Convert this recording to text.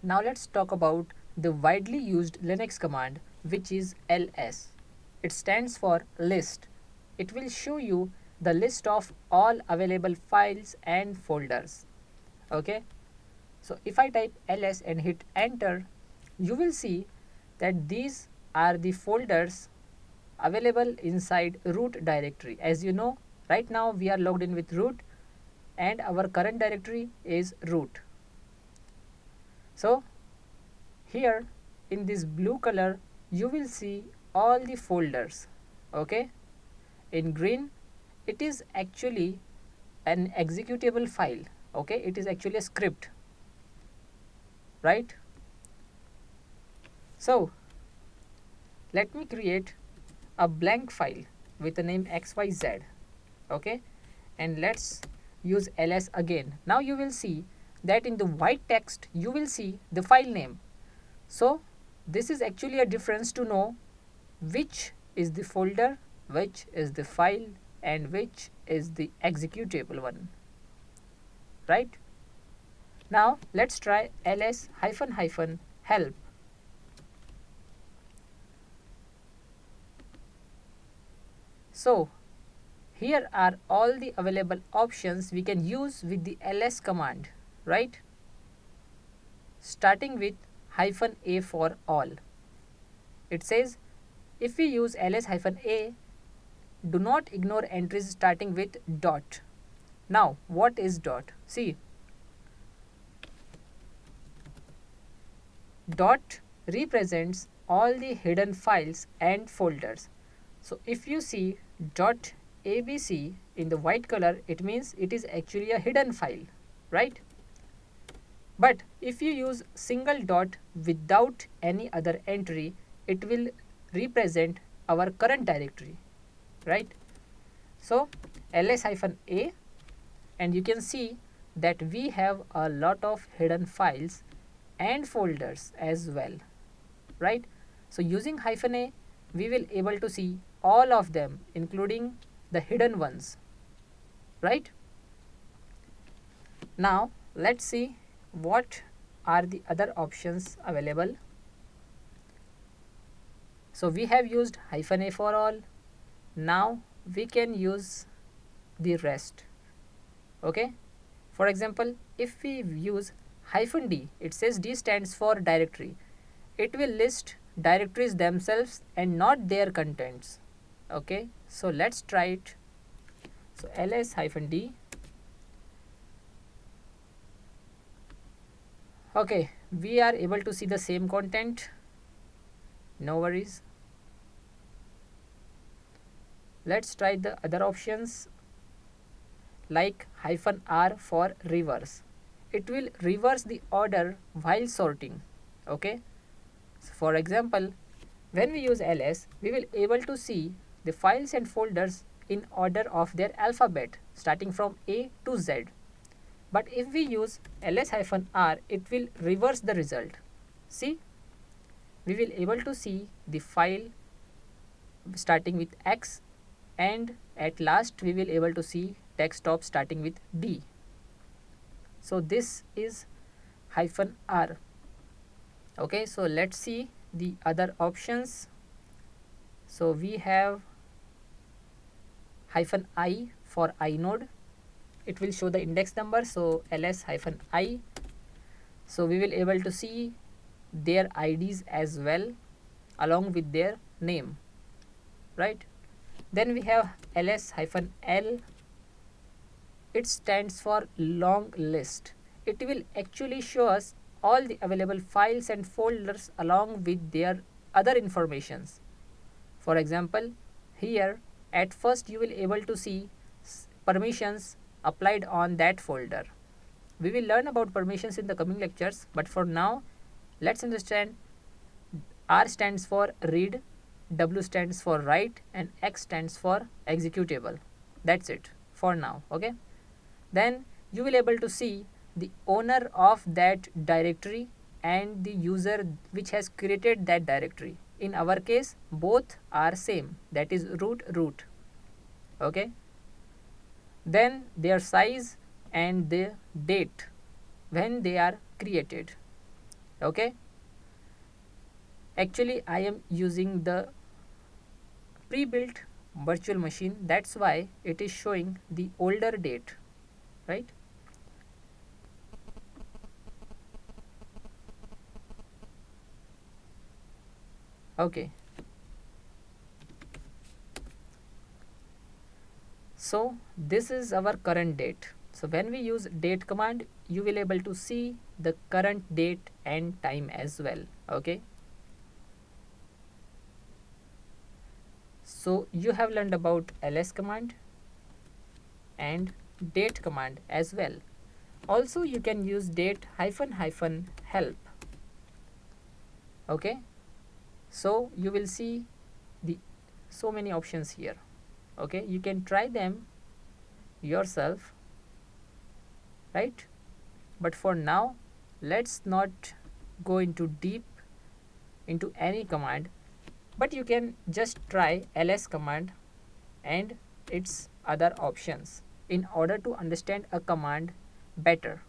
Now let's talk about the widely used Linux command, which is ls. It stands for list. It will show you the list of all available files and folders. Okay, so if I type ls and hit enter, you will see that these are the folders available inside root directory. As you know, right now we are logged in with root and our current directory is root. So here in this blue color you will see all the folders. Okay, in green it is actually an executable file. Okay, it is actually a script, right? So let me create a blank file with the name xyz. Okay, and let's use ls again. Now you will see that in the white text you will see the file name. So this is actually a difference to know which is the folder, which is the file, and which is the executable one, right? Now let's try ls -help. So here are all the available options we can use with the ls command, right? Starting with -a for all. It says if we use ls-a, do not ignore entries starting with dot. Now what is dot? See, dot represents all the hidden files and folders. So if you see dot abc in the white color, it means it is actually a hidden file, right? But if you use single dot without any other entry, it will represent our current directory, right? So ls-a, and you can see that we have a lot of hidden files and folders as well, right? So using -a, we will able to see all of them, including the hidden ones, right? Now let's see what are the other options available. So we have used -a for all. Now we can use the rest. Okay, for example, if we use -d, it says d stands for directory. It will list directories themselves and not their contents. Okay, so let's try it. So ls-d. Okay, we are able to see the same content. No worries. Let's try the other options like -r for reverse. It will reverse the order while sorting. Okay, so for example, when we use ls, we will able to see the files and folders in order of their alphabet starting from A to Z. But if we use ls-r, it will reverse the result. See, we will able to see the file starting with X, and at last we will able to see desktop starting with D. So this is -r. Okay, so let's see the other options. So we have -i for inode. It will show the index number, so ls-i. So we will able to see their IDs as well along with their name, right? Then we have ls-l. It stands for long list. It will actually show us all the available files and folders along with their other informations. For example, here at first you will able to see permissions applied on that folder. We will learn about permissions in the coming lectures, but for now let's understand R stands for read, W stands for write, and X stands for executable. That's it for now. Okay, then you will able to see the owner of that directory and the user which has created that directory. In our case both are same, that is root. Okay, then their size and the date when they are created. Okay, actually I am using the pre-built virtual machine, that's why it is showing the older date, right? Okay, so this is our current date. So when we use date command, you will able to see the current date and time as well. Okay, so you have learned about ls command and date command as well. Also you can use date hyphen hyphen help. Okay, so you will see the so many options here. Okay, you can try them yourself, right? But for now, let's not go into deep into any command, but you can just try ls command and its other options in order to understand a command better.